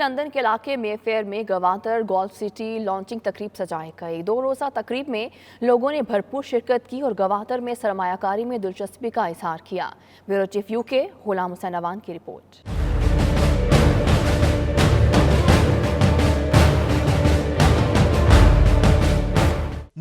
London کے علاقے مے fair میں گوادر گولف سٹی لانچنگ تقریب سجائی گئی۔ 2 روزہ تقریب میں لوگوں نے بھرپور شرکت کی اور گوادر میں سرمایہ کاری میں دلچسپی کا اظہار کیا۔ بیورو چیف UK غلام حسین اوان کی رپورٹ۔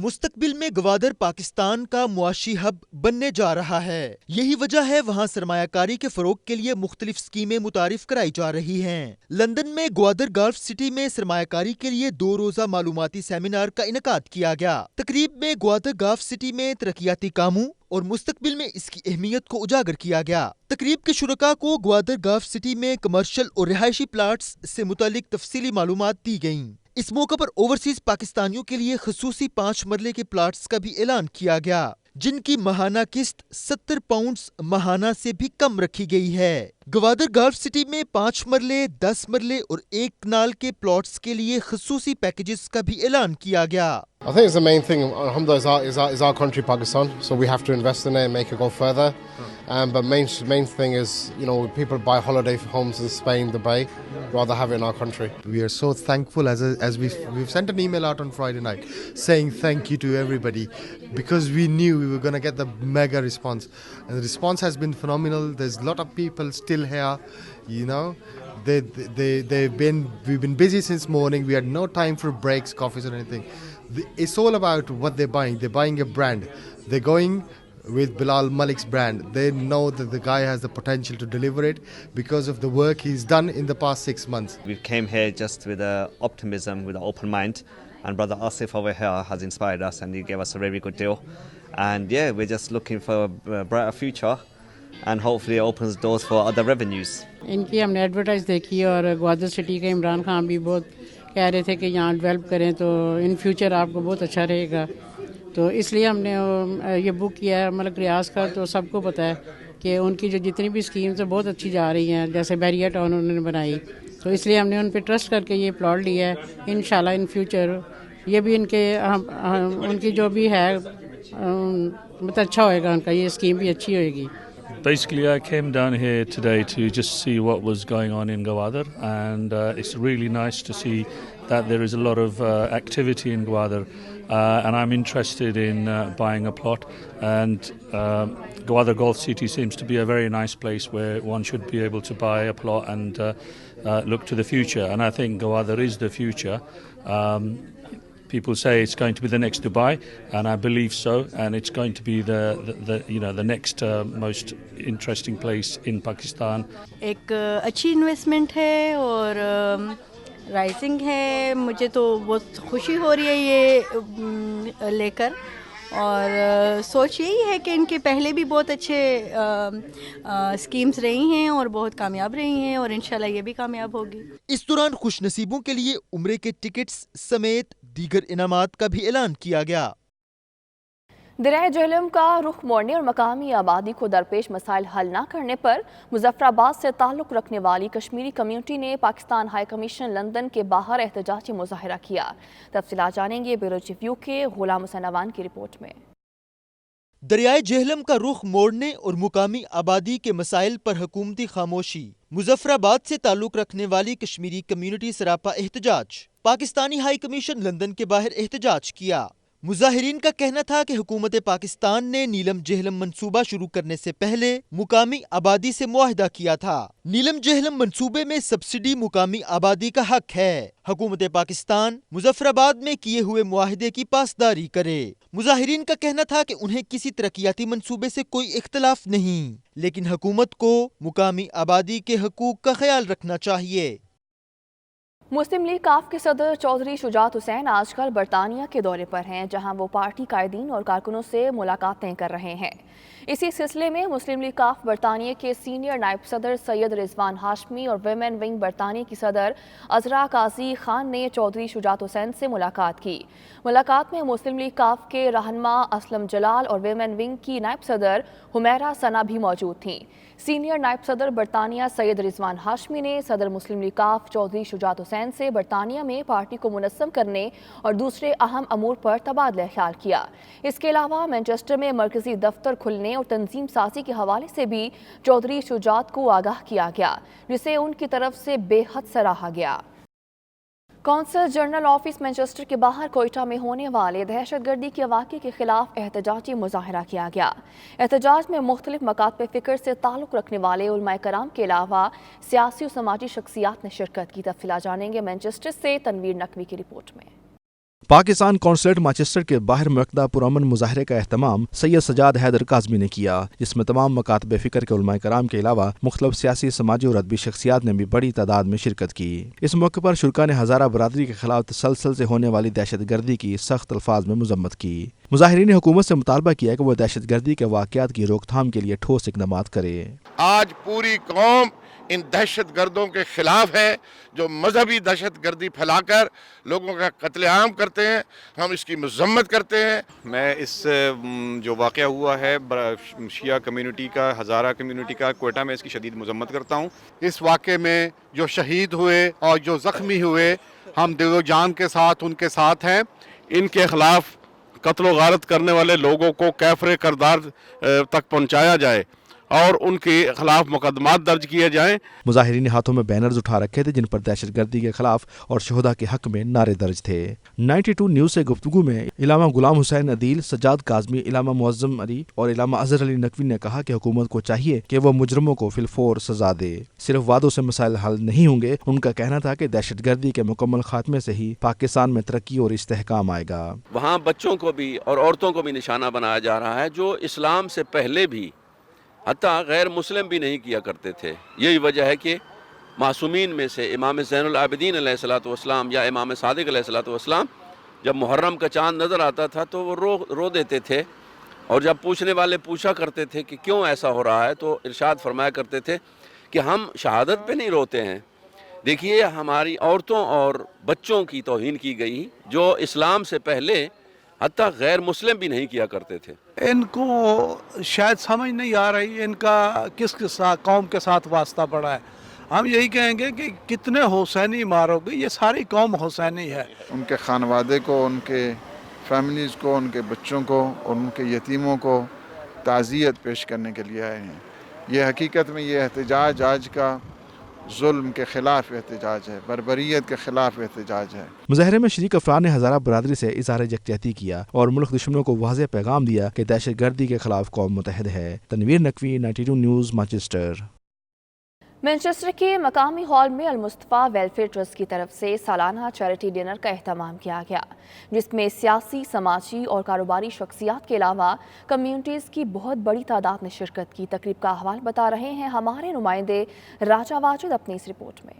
مستقبل میں گوادر پاکستان کا معاشی ہب بننے جا رہا ہے۔ یہی وجہ ہے وہاں سرمایہ کاری کے فروغ کے لیے مختلف اسکیمیں متعارف کرائی جا رہی ہیں۔ لندن میں گوادر گولف سٹی میں سرمایہ کاری کے لیے 2 روزہ معلوماتی سیمینار کا انعقاد کیا گیا۔ تقریب میں گوادر گولف سٹی میں ترقیاتی کاموں اور مستقبل میں اس کی اہمیت کو اجاگر کیا گیا۔ تقریب کے شرکاء کو گوادر گولف سٹی میں کمرشل اور رہائشی پلاٹس سے متعلق تفصیلی معلومات دی گئیں۔ اس موقع پر اوورسیز پاکستانیوں کے لیے خصوصی 5 مرلے کے پلاٹس کا بھی اعلان کیا گیا، جن کی ماہانہ قسط 70 پاؤنڈز ماہانہ سے بھی کم رکھی گئی ہے۔ گوادر گولف سٹی میں 5 مرلے، 10 مرلے اور 1 کنال کے پلاٹس کے لیے خصوصی پیکیجز کا بھی اعلان کیا گیا۔ I think it's the main thing, alhamdulillah, is our country, Pakistan. So we have to invest in it and make it go further. But main thing is, people buy holiday homes in Spain, Dubai, rather have it in our country. We are so thankful as we've sent an email out on Friday night saying thank you to everybody because we knew we were going to get the mega response. And the response has been phenomenal. There's a lot of people still here, we've been busy since morning. We had no time for breaks, coffees or anything. It's all about what they're buying. They're buying a brand. They're going with Bilal Malik's brand. They know that the guy has the potential to deliver it because of the work he's done in the past 6 months. We came here just with optimism, with an open mind, and Brother Asif over here has inspired us and he gave us a very good deal. And yeah, we're just looking for a brighter future and hopefully it opens doors for other revenues. ان کی ہم نے advertise دیکھی اور Gwadar city کے عمران خان بھی بہت کہہ رہے تھے کہ یہاں ڈیولپ کریں تو ان فیوچر آپ کو بہت اچھا رہے گا، تو اس لیے ہم نے یہ بک کیا ہے ملک ریاض کا۔ تو سب کو پتہ ہے کہ ان کی جو جتنی بھی اسکیمز ہیں بہت اچھی جا رہی ہیں، جیسے بیریا ٹاؤن انہوں نے بنائی، تو اس لیے ہم نے ان پہ ٹرسٹ کر کے یہ پلاٹ لیا ہے۔ انشاءاللہ ان فیوچر یہ بھی ان کی جو بھی ہے بہت اچھا ہوئے گا، ان کا یہ اسکیم بھی اچھی ہوئے گی۔ Basically, I came down here today to just see what was going on in Gwadar, and it's really nice to see that there is a lot of activity in Gwadar, and I'm interested in buying a plot, and Gwadar Golf City seems to be a very nice place where one should be able to buy a plot and look to the future, and I think Gwadar is the future. People say it's going to be the next Dubai, and I believe so, and it's going to be the next most interesting place in Pakistan. ایک اچھی investment ہے اور rising ہے، مجھے تو بہت خوشی ہو رہی ہے یہ لے کر، اور سوچ یہی ہے کہ ان کے پہلے بھی بہت اچھے اسکیمز رہی ہیں اور بہت کامیاب رہی ہیں، اور انشاءاللہ یہ بھی کامیاب ہوگی۔ اس دوران خوش نصیبوں کے لیے عمرے کے ٹکٹس سمیت دیگر انعامات کا بھی اعلان کیا گیا۔ دریائے جہلم کا رخ موڑنے اور مقامی آبادی کو درپیش مسائل حل نہ کرنے پر مظفر آباد سے تعلق رکھنے والی کشمیری کمیونٹی نے پاکستان ہائی کمیشن لندن کے باہر احتجاجی مظاہرہ کیا۔ تفصیلات جانیں گے بیورو چیف UK غلام حسین اوان کی رپورٹ میں۔ دریائے جہلم کا رخ موڑنے اور مقامی آبادی کے مسائل پر حکومتی خاموشی، مظفر آباد سے تعلق رکھنے والی کشمیری کمیونٹی سراپا احتجاج، پاکستانی ہائی کمیشن لندن کے باہر احتجاج کیا۔ مظاہرین کا کہنا تھا کہ حکومت پاکستان نے نیلم جہلم منصوبہ شروع کرنے سے پہلے مقامی آبادی سے معاہدہ کیا تھا۔ نیلم جہلم منصوبے میں سبسڈی مقامی آبادی کا حق ہے۔ حکومت پاکستان مظفر آباد میں کیے ہوئے معاہدے کی پاسداری کرے۔ مظاہرین کا کہنا تھا کہ انہیں کسی ترقیاتی منصوبے سے کوئی اختلاف نہیں، لیکن حکومت کو مقامی آبادی کے حقوق کا خیال رکھنا چاہیے۔ مسلم لیگ کاف کے صدر چودھری شجاعت حسین آج کل برطانیہ کے دورے پر ہیں، جہاں وہ پارٹی قائدین اور کارکنوں سے ملاقاتیں کر رہے ہیں۔ اسی سلسلے میں مسلم لیگ کاف برطانیہ کے سینئر نائب صدر سید رضوان ہاشمی اور ویمن ونگ برطانیہ کی صدر عذرا قاضی خان نے چودھری شجاعت حسین سے ملاقات کی۔ ملاقات میں مسلم لیگ کاف کے رہنما اسلم جلال اور ویمن ونگ کی نائب صدر حمیرہ ثنا بھی موجود تھیں۔ سینئر نائب صدر برطانیہ سید رضوان ہاشمی نے صدر مسلم لیگ کاف چودھری شجاعت حسین سے برطانیہ میں پارٹی کو منظم کرنے اور دوسرے اہم امور پر تبادلہ خیال کیا۔ اس کے علاوہ مانچسٹر میں مرکزی دفتر کھلنے اور تنظیم سازی کے حوالے سے بھی چودھری شجاعت کو آگاہ کیا گیا، جسے ان کی طرف سے بے حد سراہا گیا۔ कौंसल जनरल ऑफिस मैनचेस्टर के बाहर कोयटा में होने वाले दहशतगर्दी के वाक़े के खिलाफ एहतजाजी मुजाहरा किया गया। एहतजाज में मुख्तलिफ मकातब फ़िक्र से ताल्लुक़ रखने वाले उलमाए कराम के अलावा सियासी और समाजी शख्सियात ने शिरकत की। तफसीलात जानेंगे मैनचेस्टर से तनवीर नकवी की रिपोर्ट में। पाकिस्तान कौंसलेट मैनचेस्टर के बाहर मुनक्किदा पुरअमन मुजाहरे का एहतमाम सैयद सजाद हैदर काज़मी ने किया, जिसमें तमाम मकातब फ़िक्र के उलमाए कराम के अलावा मुख्तलिफ सियासी, समाजी और अदबी शख्सियात ने भी बड़ी तादाद में शिरकत की। इस मौके पर शुरका ने हज़ारा बरादरी के खिलाफ तसलसल से होने वाली दहशत गर्दी की सख्त अल्फाज में मजम्मत की। मुजाहिरीन ने हुकूमत से मुतालबा किया कि वह दहशत गर्दी के वाक़यात की रोकथाम के लिए ठोस इक़दामात करे। आज पूरी कौम इन दहशत गर्दों के खिलाफ है जो मजहबी दहशत गर्दी फैलाकर लोगों का कत्लेआम करते हैं। हम इसकी मजम्मत करते हैं। मैं इस जो वाक़या हुआ है शिया कम्युनिटी का, हज़ारा कम्युनिटी का कोयटा में, इसकी शदीद मजम्मत करता हूँ। इस वाक़े में जो शहीद हुए और जो ज़ख्मी हुए, हम दिलो जान के साथ उनके साथ हैं। इनके खिलाफ कत्ल गारत करने वाले लोगों को कैफरे करदार तक पहुँचाया जाए और उनके खिलाफ मुकदमात दर्ज किए जाएं। मुजाहिरीन ने हाथों में बैनर्स उठा रखे थे जिन पर दहशत गर्दी के खिलाफ और शहदा के हक में नारे दर्ज थे। 92 न्यूज़ से गुफ्तगू में इलामा गुलाम हुसैन अदील, सज्जाद काज़मी, इलामा मुअज़्ज़म अली और इलामा अज़हर अली नकवी ने कहा कि हुकूमत को चाहिए कि वह मुजरमों को फिलफौर सजा दे। सिर्फ वादों से मसाइल हल नहीं होंगे। उनका कहना था कि दहशत गर्दी के मुकम्मल खात्मे से ही पाकिस्तान में तरक्की और इस्तेहकाम आएगा। वहाँ बच्चों को भी और औरतों को भी निशाना बनाया जा रहा है जो इस्लाम से पहले भी हत्ता गैर मुस्लिम भी नहीं किया करते थे। यही वजह है कि मासूमीन में से इमाम ज़ैनुल आबिदीन अलैहिस्सलातु वस्सलाम या इमाम सादिक अलैहिस्सलातु वस्सलाम जब मुहर्रम का चाँद नज़र आता था तो वो रो देते थे, और जब पूछने वाले पूछा करते थे कि क्यों ऐसा हो रहा है तो इरशाद फरमाया करते थे कि हम शहादत पे नहीं रोते हैं। देखिए, हमारी औरतों और बच्चों की तौहीन की गई जो इस्लाम से पहले हत्ता गैर मुस्लिम भी नहीं किया करते थे। इनको शायद समझ नहीं आ रही इनका किसके साथ, कौम के साथ वास्ता पड़ा है। हम यही कहेंगे कि कितने हुसैनी मारोगे, ये सारी कौम हुसैनी है। उनके खानवादे को, उनके फैमिलीज़ को, उनके बच्चों को और उनके यतीमों को ताज़ियत पेश करने के लिए आए हैं। ये हकीकत में ये एहतजाज आज का जुल्म के खिलाफ एहतजाज है, बर्बरियत के खिलाफ एहतजाज है। मुजाहरे में शरीक अफराद ने हज़ारा बरादरी से इज़हार यकजहती किया और मुल्क दुश्मनों को वाज़ेह पैगाम दिया कि दहशत गर्दी के खिलाफ कौम मुतहद है। Tanveer Naqvi, 92 News, Manchester. Manchester के मकामी हॉल में अल-मुस्तफ़ा वेलफेयर ट्रस्ट की तरफ से सालाना चैरिटी डिनर का एहतमाम किया गया, जिसमें सियासी, समाजी और कारोबारी शख्सियात के अलावा कम्युनिटीज़ की बहुत बड़ी तादाद ने शिरकत की। तकरीब का अहवाल बता रहे हैं हमारे नुमाइंदे राजा वाजिद अपनी इस रिपोर्ट में।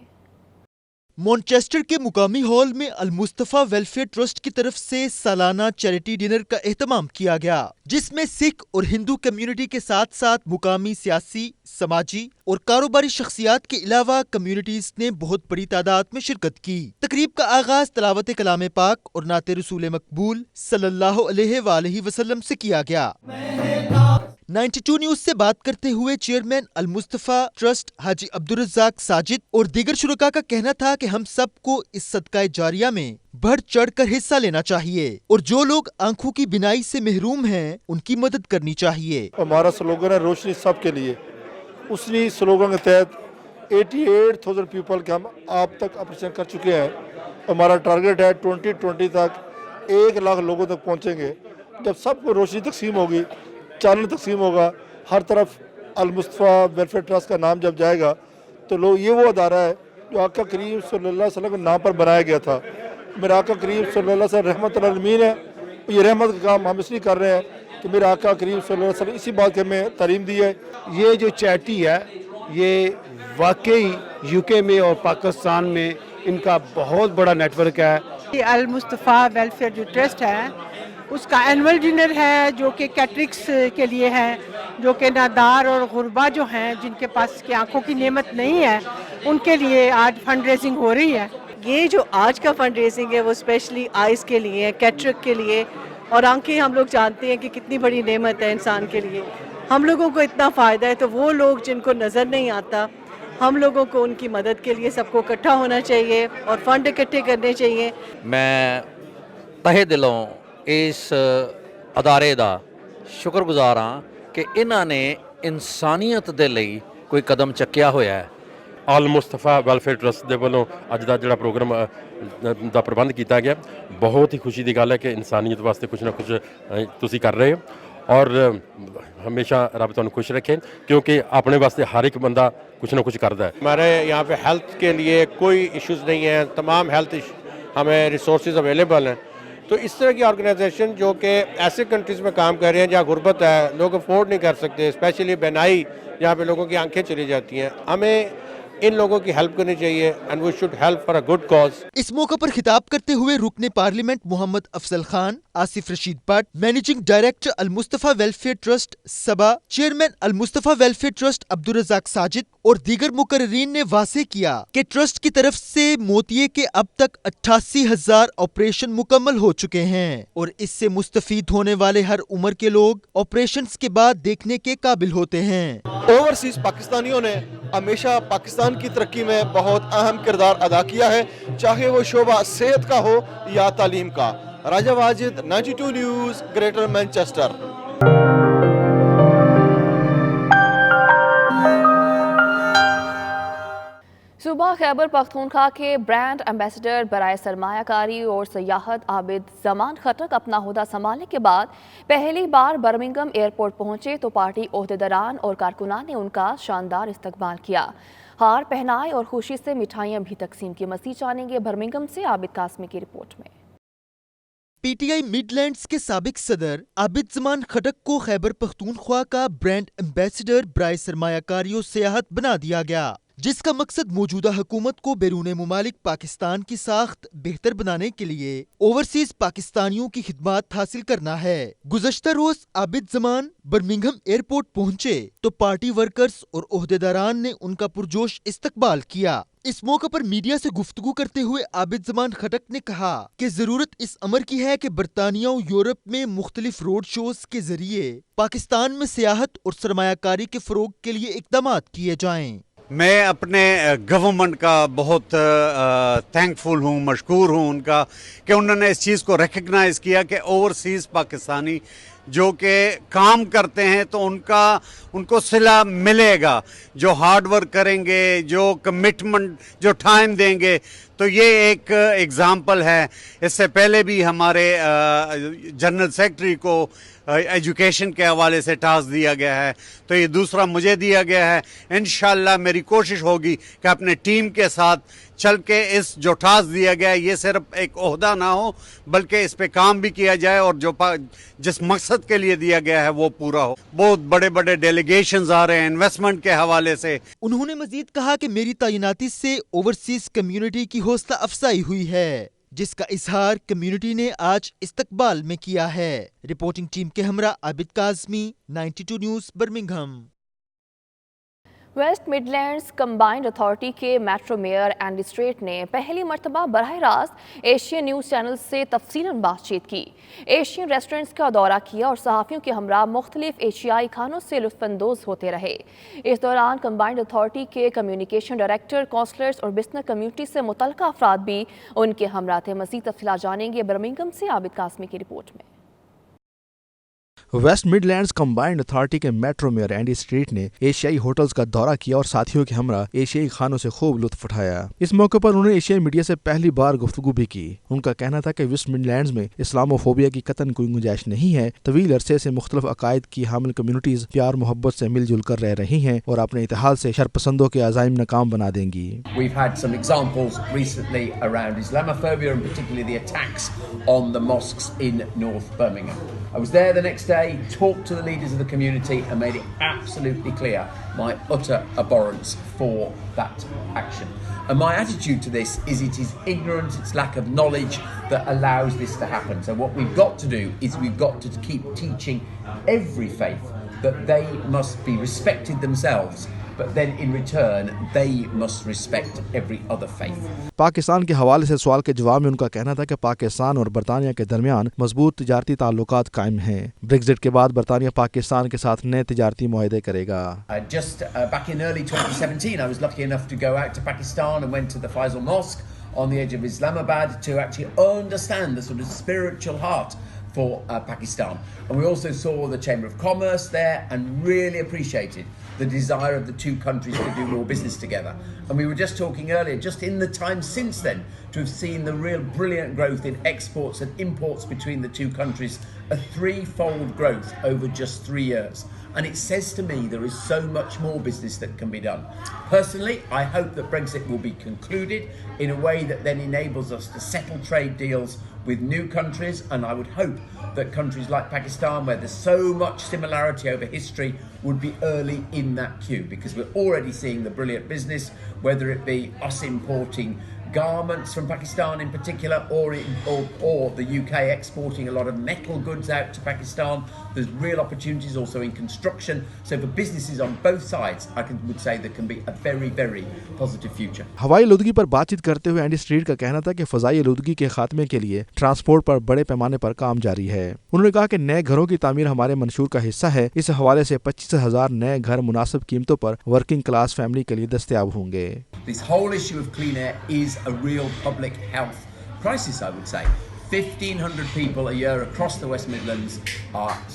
मैनचेस्टर के मुकामी हॉल में अल-मुस्तफ़ा वेलफेयर ट्रस्ट की तरफ से सालाना चैरिटी डिनर का एहतमाम किया गया, जिसमें सिख और हिंदू कम्युनिटी के साथ साथ मुकामी सियासी, समाजी और कारोबारी शख्सियात के अलावा कम्युनिटीज ने बहुत बड़ी तादाद में शिरकत की। तकरीब का आगाज तलावत कलाम पाक और नाते रसूल मकबूल सल्लल्लाहु अलैहि वसल्लम से किया गया। 92 न्यूज से बात करते हुए चेयरमैन अल-मुस्तफ़ा ट्रस्ट हाजी अब्दुल रज़्ज़ाक साजिद और दीगर शुरका का कहना था कि हम सबको इस सदका जारिया में बढ़ चढ़ कर हिस्सा लेना चाहिए और जो लोग आंखों की बिनाई से महरूम हैं उनकी मदद करनी चाहिए। हमारा स्लोगन है रोशनी सबके लिए। उसी स्लोगन के तहत 88,000 पीपल के हम आप तक ऑपरेशन कर चुके हैं। हमारा टारगेट है 2020 तक 1 लाख लोगों तक पहुँचेंगे। जब सबको रोशनी तकसीम होगी, चानन तकसीम होगा, हर तरफ अल-मुस्तफ़ा वेलफेयर ट्रस्ट का नाम जब जाएगा तो लोग, ये वो अदारा है जो आका करीम सल्लल्लाहु अलैहि वसल्लम के नाम पर बनाया गया था। मेरा आका करीम सल्लल्लाहु अलैहि वसल्लम रहमत अल आलमीन है। ये रहमत का काम हम इसलिए कर रहे हैं कि मेरा आका करीम सल्लल्लाहु अलैहि वसल्लम इसी बात के हमें तालीम दी है। ये जो चैरिटी है ये वाकई यूके में और पाकिस्तान में इनका बहुत बड़ा नेटवर्क है। अल-मुस्तफ़ा वेलफेयर जो ट्रस्ट है उसका एनुअल डिनर है जो कि कैटरिक्स के लिए है, जो कि नादार और गुरबा जो हैं जिनके पास की आंखों की नेमत नहीं है उनके लिए आज फंड रेजिंग हो रही है। ये जो आज का फंड रेजिंग है वो स्पेशली आइज़ के लिए, कैटरेक्ट के लिए, और आंखें हम लोग जानते हैं कि कितनी बड़ी नेमत है इंसान के लिए। हम लोगों को इतना फ़ायदा है, तो वो लोग जिनको नज़र नहीं आता, हम लोगों को उनकी मदद के लिए सबको इकट्ठा होना चाहिए और फंड इकट्ठे करने चाहिए। मैं तहे दिलों इस अदारे दा शुक्रगुजार हाँ कि इन्हों ने इंसानियत दे लई कोई कदम चक्या होया है। ਆਲ ਮੁਸਤਫਾ ਵੈਲਫੇਅਰ ਟਰਸਟ ਦੇ ਵੱਲੋਂ ਅੱਜ ਦਾ ਜਿਹੜਾ ਪ੍ਰੋਗਰਾਮ ਦਾ ਪ੍ਰਬੰਧ ਕੀਤਾ ਗਿਆ, ਬਹੁਤ ਹੀ ਖੁਸ਼ੀ ਦੀ ਗੱਲ ਹੈ ਕਿ ਇਨਸਾਨੀਅਤ ਵਾਸਤੇ ਕੁਝ ਨਾ ਕੁਝ ਤੁਸੀਂ ਕਰ ਰਹੇ ਹੋ ਔਰ हमेशा रब तुहानू खुश रखे क्योंकि अपने वास्ते हर एक बंदा कुछ ना कुछ करता है। हमारे यहाँ पे हेल्थ के लिए कोई इश्यूज़ नहीं है, तमाम हेल्थ हमें रिसोर्सेज अवेलेबल हैं। तो इस तरह की ऑर्गेनाइजेशन जो कि ऐसे कंट्रीज़ में काम कर रहे हैं जहाँ गुर्बत है, लोग अफोर्ड नहीं कर सकते, स्पेशली बेनाई जहाँ पे लोगों की आंखें चली जाती हैं, हमें इन लोगों की हेल्प करनी चाहिए and we should help for a good cause. इस मौके पर खिताब करते हुए रुकने parliament Mohammad Afzal Khan, Asif Rashid Bhatt, managing director Al Mustafa welfare trust Saba, chairman Al Mustafa welfare trust Abdul Razzaq Sajid और दीगर मुकर्रीरीन ने वाज़ेह किया कि ट्रस्ट की तरफ से मोतिये के अब तक 88,000 ऑपरेशन मुकम्मल हो चुके हैं और इससे मुस्तफीद होने वाले हर उम्र के लोग ऑपरेशन के बाद देखने के काबिल होते हैं। ओवरसीज पाकिस्तानियों ने हमेशा पाकिस्तान की तरक्की में बहुत अहम किरदार अदा किया है, चाहे वो शोबा सेहत का हो या तालीम का। राजा वाजिद, 92 न्यूज़, ग्रेटर मैनचेस्टर। सूबा खैबर पख्तूनख्वा के ब्रांड एम्बेसडर बराए सरमायाकारी और सयाहत आबिद जमान खटक अपना ओहदा संभालने के बाद पहली बार बर्मिंघम एयरपोर्ट पहुंचे तो पार्टी ओहदेदारान और कारकुनान ने उनका शानदार इस्तकबाल किया। हार पहनाए और खुशी से मिठाइयां भी तकसीम की। मज़ीद जानेंगे बर्मिंघम से आबिद कासमी की रिपोर्ट में। पीटीआई मिडलैंड्स के साबिक सदर आबिद जमान खटक को खैबर पख्तूनख्वा का ब्रांड एम्बेसडर बराए सरमायाकारी और सयाहत बना दिया गया, जिसका मकसद मौजूदा हुकूमत को बैरून मुमालिक पाकिस्तान की साख्त बेहतर बनाने के लिए ओवरसीज पाकिस्तानियों की खिदमत हासिल करना है। गुज़श्ता रोज आबिद जमान बर्मिंघम एयरपोर्ट पहुंचे तो पार्टी वर्कर्स और ओहदेदारान ने उनका पुरजोश इस्तकबाल किया। इस मौके पर मीडिया से गुफ्तगू करते हुए आबिद जमान खटक ने कहा कि जरूरत इस अमर की है कि बरतानिया और यूरोप में मुख्तलिफ रोड शोज के जरिए पाकिस्तान में सियाहत और सरमायाकारी के फरोग के लिए इकदाम किए जाएं। मैं अपने गवर्नमेंट का बहुत थैंकफुल हूँ, मशकूर हूँ उनका कि उन्होंने इस चीज़ को रिकग्नाइज़ किया कि ओवरसीज़ पाकिस्तानी जो कि काम करते हैं तो उनको सिला मिलेगा, जो हार्ड वर्क करेंगे, जो कमिटमेंट, जो टाइम देंगे। तो ये एक एग्ज़ाम्पल है। इससे पहले भी हमारे जनरल सेक्रेटरी को एजुकेशन के हवाले से टास्क दिया गया है, तो ये दूसरा मुझे दिया गया है। इंशाल्लाह मेरी कोशिश होगी कि अपने टीम के साथ चल के इस जो टास्क दिया गया है ये सिर्फ एक ओहदा ना हो, बल्कि इस पे काम भी किया जाए और जो जिस मकसद के लिए दिया गया है वो पूरा हो। बहुत बड़े बड़े डेलीगेशंस आ रहे हैं इन्वेस्टमेंट के हवाले से। उन्होंने मजीद कहा कि मेरी तैनाती से ओवरसीज कम्युनिटी की हौसला अफजाई हुई है, जिसका इजहार कम्युनिटी ने आज इस्तकबाल में किया है। रिपोर्टिंग टीम के हमरा Abid Kazmi, 92 News, Birmingham. West Midlands combined authority के मेट्रो मेयर एंडी स्ट्रेट ने पहली मरतबा बराह रास्त एशियन न्यूज़ चैनल से तफसीलन बातचीत की, एशियन रेस्टोरेंट्स का दौरा किया और सहाफ़ियों के हमरा मुख्तलिफ एशियाई खानों से लुत्फ़अंदोज़ होते रहे। इस दौरान कंबाइंड अथॉरिटी के कम्युनिकेशन डायरेक्टर, काउंसलर्स और बिजनेस कम्युनिटी से मुतल्लिक़ अफराद भी उनके हमरा थे। मज़ीद तफसीलात जानेंगे बर्मिंघम से आबिद कासमी की रिपोर्ट में। वेस्ट मिडलैंड्स कंबाइंड अथॉरिटी के मेट्रो मेयर एंडी स्ट्रीट ने एशियाई होटल्स का दौरा किया और साथियों के हमरा एशियाई खानों से खूब लुत्फ उठाया। इस मौके पर उन्होंने एशियाई मीडिया से पहली बार गुफ्तगू भी की। उनका कहना था कि वेस्ट मिडलैंड्स में इस्लामोफोबिया की कतन कोई गुंजाइश नहीं है। तवील अरसे से मुख्तलिफ अकायद की हामिल कम्युनिटीज प्यार मोहब्बत से मिलजुल कर रह रही हैं और अपने इतिहाद से शरपसंदों के अज़ाइम नाकाम बना देंगी। We've had some examples recently around Islamophobia and particularly the attacks on the mosques in North Birmingham. I was there the next day, talked to the leaders of the community and made it absolutely clear my utter abhorrence for that action. And my attitude to this is it is ignorance, it's lack of knowledge that allows this to happen. So what we've got to do is we've got to keep teaching every faith that they must be respected themselves, but then in return they must respect every other faith. Pakistan के हवाले से सवाल के जवाब में उनका कहना था कि पाकिस्तान और बरतानिया के दरमियान मजबूत तिजारती ताल्लुकात कायम हैं। ब्रेक्जिट के बाद बरतानिया पाकिस्तान के साथ नए तिजारती मुआहदे करेगा। Just back in early 2017 I was lucky enough to go out to Pakistan and went to the Faisal Mosque on the edge of Islamabad to actually understand the sort of spiritual heart for Pakistan. And we also saw the Chamber of Commerce there and really appreciated the desire of the two countries to do more business together. And we were just talking earlier, just in the time since then, to have seen the real brilliant growth in exports and imports between the two countries, a threefold growth over just 3 years. And it says to me there is so much more business that can be done. Personally, I hope that Brexit will be concluded in a way that then enables us to settle trade deals with new countries, and I would hope that countries like Pakistan, where there's so much similarity over history, would be early in that queue, because we're already seeing the brilliant business, whether it be us importing garments from Pakistan in particular, or the UK exporting a lot of metal goods out to Pakistan. There's real opportunities also in construction. So for businesses on both sides, would say there can be a very, very positive future. हवाई आलूदगी पर बातचीत करते हुए Andy street का कहना था कि फजाई आलूदगी के खात्मे के लिए ट्रांसपोर्ट पर बड़े पैमाने पर काम जारी है। उन्होंने कहा कि नए घरों की तामीर हमारे मंशूर का हिस्सा है। इस हवाले से 25,000 नए घर मुनासिब कीमतों पर वर्किंग क्लास फैमिली के लिए दस्तयाब होंगे। This whole issue of clean air is a real public health crisis, I would say. 1,500 people a year across the West Midlands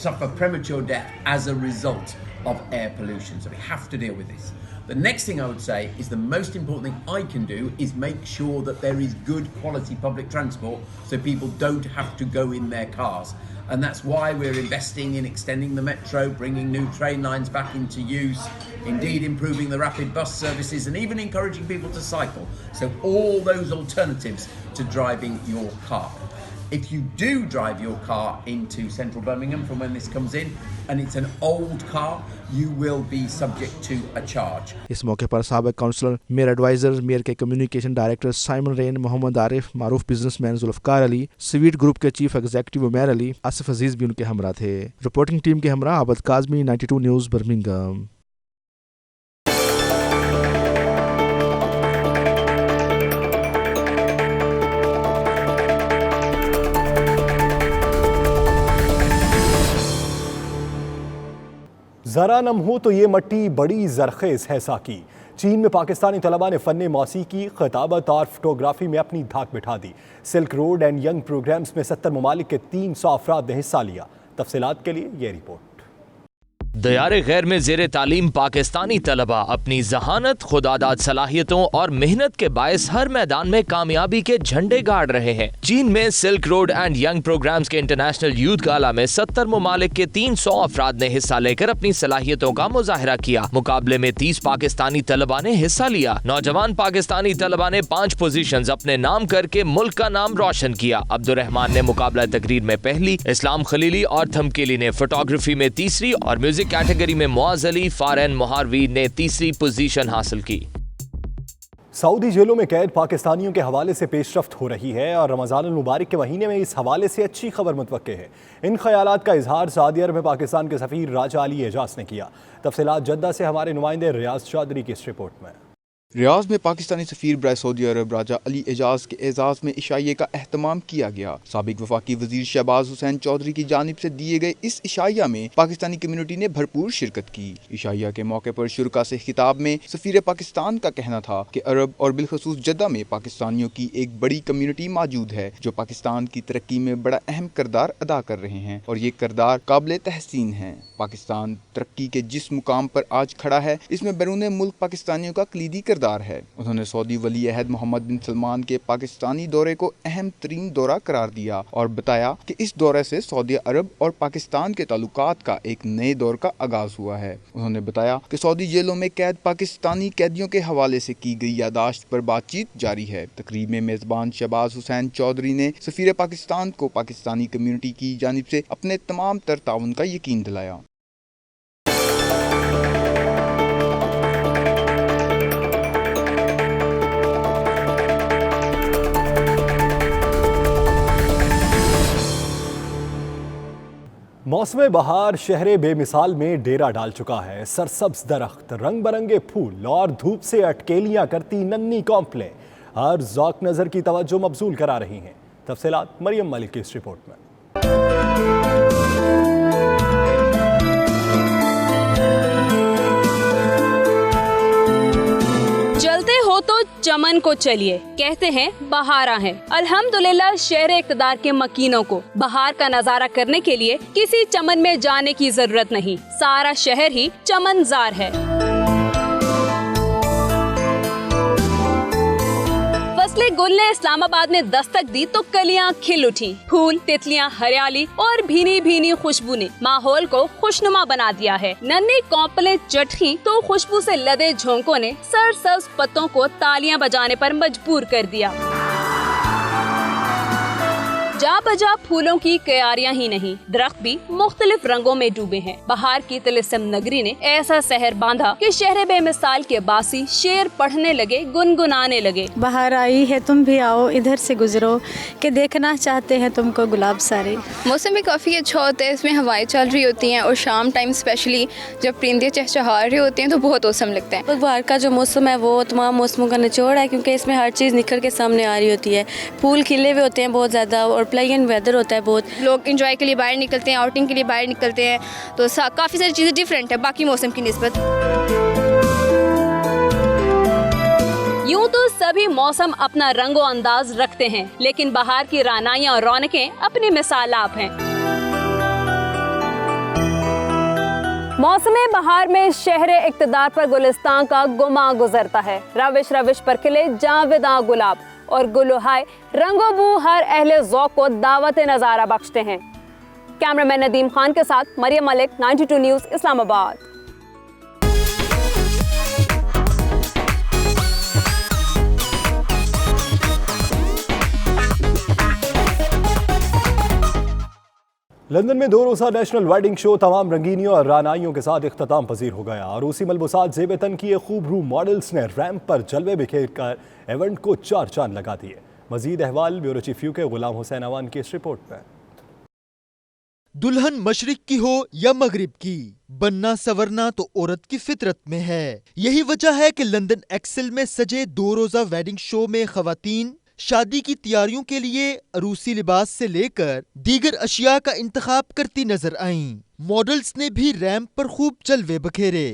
suffer premature death as a result of air pollution. So we have to deal with this. The next thing I would say is the most important thing I can do is make sure that there is good quality public transport so people don't have to go in their cars. And that's why we're investing in extending the metro, bringing new train lines back into use, indeed improving the rapid bus services and even encouraging people to cycle. So all those alternatives to driving your car. If you do drive your car into central Birmingham from when this comes in and it's an old car, you will be subject to a charge. इस मौके पर साबिक councillor, mayor adviser, mayor के communication director Simon Wren, Mohammad Arif, मारूफ businessman Zulfiqar Ali, sweet group के chief executive Umair Ali, Asif Aziz भी उनके हमरा थे। रिपोर्टिंग टीम के हमरा आबद काजमी, 92 न्यूज़ बर्मिंघम। ذرا نم ہو تو یہ مٹی بڑی زرخیز ہے ساکی۔ چین میں پاکستانی طلباء نے فن موسیقی، خطابت اور فوٹوگرافی میں اپنی دھاک بٹھا دی۔ Silk road and young programmes میں 70 ممالک کے 300 افراد نے حصہ لیا۔ تفصیلات کے لیے یہ رپورٹ۔ دیار غیر میں زیر تعلیم پاکستانی طلباء اپنی ذہانت، خودآداد صلاحیتوں اور محنت کے باعث ہر میدان میں کامیابی کے جھنڈے گاڑ رہے ہیں۔ چین میں silk road and young programmes کے انٹرنیشنل یوتھ گالا میں 70 ممالک کے 300 افراد نے حصہ لے کر اپنی صلاحیتوں کا مظاہرہ کیا۔ مقابلے میں 30 پاکستانی طلباء نے حصہ لیا۔ نوجوان پاکستانی طلباء نے 5 پوزیشنز اپنے نام کر کے ملک کا نام روشن کیا۔ عبدالرحمان نے مقابلہ تقریر میں پہلی، اسلام خلیلی اور تھمکیلی نے فوٹوگرافی میں تیسری اور میوزک کیٹیگری میں معاذ علی فارن مہاروی نے تیسری پوزیشن حاصل کی۔ سعودی جیلوں میں قید پاکستانیوں کے حوالے سے پیش رفت ہو رہی ہے اور رمضان المبارک کے مہینے میں اس حوالے سے اچھی خبر متوقع ہے۔ ان خیالات کا اظہار سعودی عرب میں پاکستان کے سفیر راجہ علی اعجاز نے کیا۔ تفصیلات جدہ سے ہمارے نمائندے ریاض چودھری کی اس رپورٹ میں۔ ریاض میں پاکستانی سفیر برائے سعودی عرب راجہ علی اعجاز کے اعزاز میں عشائیے کا اہتمام کیا گیا۔ سابق وفاقی وزیر شہباز حسین چودھری کی جانب سے دیے گئے اس عشائیہ میں پاکستانی کمیونٹی نے بھرپور شرکت کی۔ عشائیہ کے موقع پر شرکاء سے خطاب میں سفیر پاکستان کا کہنا تھا کہ عرب اور بالخصوص جدہ میں پاکستانیوں کی ایک بڑی کمیونٹی موجود ہے جو پاکستان کی ترقی میں بڑا اہم کردار ادا کر رہے ہیں اور یہ کردار قابل تحسین ہے۔ پاکستان ترقی کے جس مقام پر آج کھڑا ہے اس میں بیرون ملک پاکستانیوں کا کلیدی کردار ہے۔ انہوں نے سعودی ولی عہد محمد بن سلمان کے پاکستانی دورے کو اہم ترین دورہ قرار دیا اور بتایا کہ اس دورے سے سعودی عرب اور پاکستان کے تعلقات کا ایک نئے دور کا آغاز ہوا ہے۔ انہوں نے بتایا کہ سعودی جیلوں میں قید پاکستانی قیدیوں کے حوالے سے کی گئی یادداشت پر بات چیت جاری ہے۔ تقریب میں میزبان شہباز حسین چودھری نے سفیر پاکستان کو پاکستانی کمیونٹی کی جانب سے اپنے تمام تر تعاون کا یقین دلایا۔ موسم بہار شہر بے مثال میں ڈیرا ڈال چکا ہے۔ سرسبز درخت، رنگ برنگے پھول اور دھوپ سے اٹکیلیاں کرتی ننھی کونپلیں ہر ذوق نظر کی توجہ مبذول کرا رہی ہیں۔ تفصیلات مریم ملک کی اس رپورٹ میں۔ چلتے ہو تو चमन को चलिए, कहते हैं बहारा है। अल्हम्दुलिल्लाह शहर इक़्तिदार के मकीनों को बहार का नजारा करने के लिए किसी चमन में जाने की जरूरत नहीं, सारा शहर ही चमनजार है। फसले गुल ने इस्लामाबाद में दस्तक दी तो कलियां खिल उठी। फूल, तितलियां, हरियाली और भीनी भीनी खुशबू ने माहौल को खुशनुमा बना दिया है। नन्ही कौपलें चटकी तो खुशबू से लदे झोंकों ने सरसब्ज पत्तों को तालियां बजाने पर मजबूर कर दिया। जा बजा फूलों की क्यारियां ही नहीं, दरख्त भी मुख्तलिफ रंगों में डूबे हैं। बहार की तिलिस्म नगरी ने ऐसा सहर बांधा कि शहर बेमिसाल के बासी शेर पढ़ने लगे, गुनगुनाने लगे। बहार आई है, तुम भी आओ, इधर से गुजरो कि देखना चाहते हैं तुमको गुलाब सारे। मौसम भी काफ़ी अच्छा होता है, इसमें हवाएं चल रही होती हैं और शाम टाइम स्पेशली जब परिंदे चहचहा रहे होते हैं तो बहुत औसम लगता है। बहार का जो मौसम है वो तमाम मौसमों का निचोड़ है, क्योंकि इसमें हर चीज़ निखर के सामने आ रही होती है। फूल खिले हुए होते हैं बहुत ज़्यादा और प्लेजेंट वेदर होता है बहुत। लोग एंजॉय के लिए बाहर निकलते हैं, आउटिंग के लिए बाहर निकलते हैं, तो काफ़ी सारी चीज़ें डिफरेंट है बाकी मौसम की निस्बत। यूं तो सभी मौसम अपना रंगो अंदाज रखते हैं, लेकिन बहार की रानाइयां और रौनकें अपनी मिसाल आप हैं। मौसम बहार में शहर इक़्तिदार पर गुलिस्तान का गुमा गुजरता है। रविश रविश पर खिले जावेदां गुलाब और गुलहाय रंगो बू हर अहले ज़ौक़ को दावत नज़ारा बख्शते हैं। कैमरामैन नदीम खान के साथ मरियम मलिक, 92 न्यूज़, इस्लामाबाद। लंदन में 2 रोज़ा नेशनल वेडिंग शो तमाम रंगीनियों और रानाइयों के साथ इख्तिताम पजीर हो गया। रूसी मलबूसात ज़ेब तन किए खूबरू मॉडल्स ने रैंप पर जलवे बिखेर कर इवेंट को 4 चांद लगा दिए। मजीद अहवाल ब्यूरो चीफ यूके गुलाम हुसैन अवान की इस रिपोर्ट में। दुल्हन मशरिक की हो या मगरिब की, बनना सवरना तो औरत की फितरत में है। यही वजह है कि लंदन एक्सेल में सजे 2 रोज़ा वेडिंग शो में खवातीन शादी की तैयारियों के लिए अरूसी लिबास से लेकर दीगर अशिया का इंतखाब करती नजर आईं। मॉडल्स ने भी रैंप पर खूब जलवे बखेरे।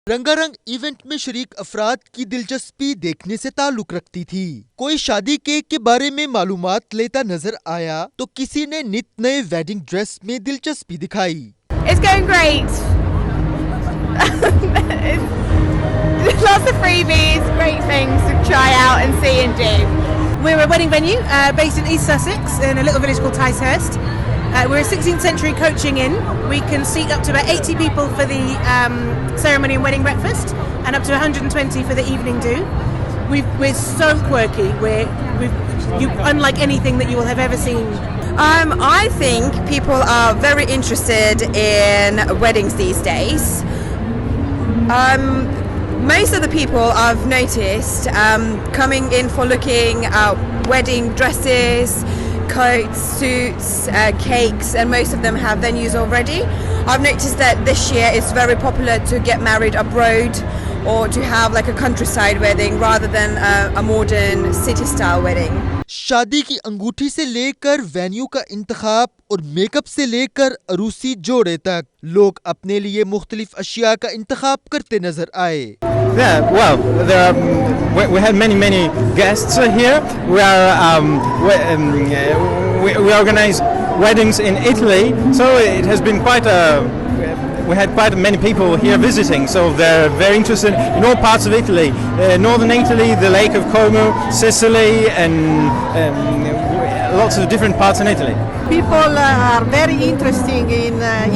रंगारंग इवेंट में शरीक अफराद की दिलचस्पी देखने से ताल्लुक रखती थी। कोई शादी केक के बारे में मालूमात लेता नजर आया तो किसी ने नित नए वेडिंग ड्रेस में दिलचस्पी दिखाई। It's going great. Lots of freebies, great things to try out and see and do. We're a wedding venue based in East Sussex in a little village called Ticehurst. We're a 16th century coaching inn. We can seat up to about 80 people for the ceremony and wedding breakfast and up to 120 for the evening do. We're so quirky. We're unlike anything that you will have ever seen. I think people are very interested in weddings these days. Most of the people I've noticed coming in for looking at wedding dresses, coats, suits, cakes, and most of them have venues already. I've noticed that this year it's very popular to get married abroad or to have like a countryside wedding rather than a modern city-style wedding. शादी की अंगूठी से लेकर venue का इंतखाब और makeup से लेकर अरूसी जोड़े तक लोग अपने लिए मुख्तलिफ अशिया का इंतखाब करते नजर आए। Yeah, well, we had many guests here. We organize weddings in Italy, so it has been we had quite many people here visiting, so they're very interested in all parts of Italy. Northern Italy, the Lake of Como, Sicily, and lots of different parts in Italy. People are very interested in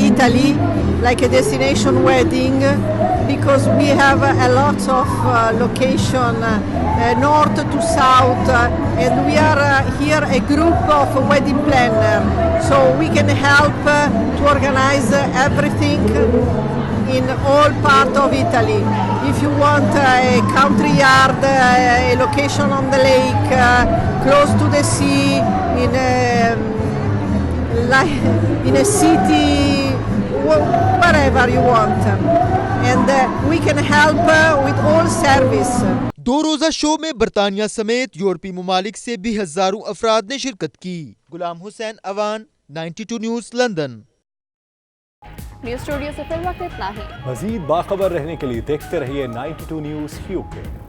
Italy, like a destination wedding, because we have a lot of location north to south, and we are here a group of wedding planners, so we can help to organize everything in all part of Italy. If you want a country yard, a location on the lake, close to the sea, in a city, wherever you want, and we can help with all service. 2 रोजा show में बरतानिया समेत यूरोपीय ममालिक से भी हजारों अफराद ने शिरकत की। Ghulam Hussain Awan, 92 news, London. News studio से फिर वक्त इतना ही। मजीद बाखबर रहने के लिए देखते रहिए 92 न्यूज UK।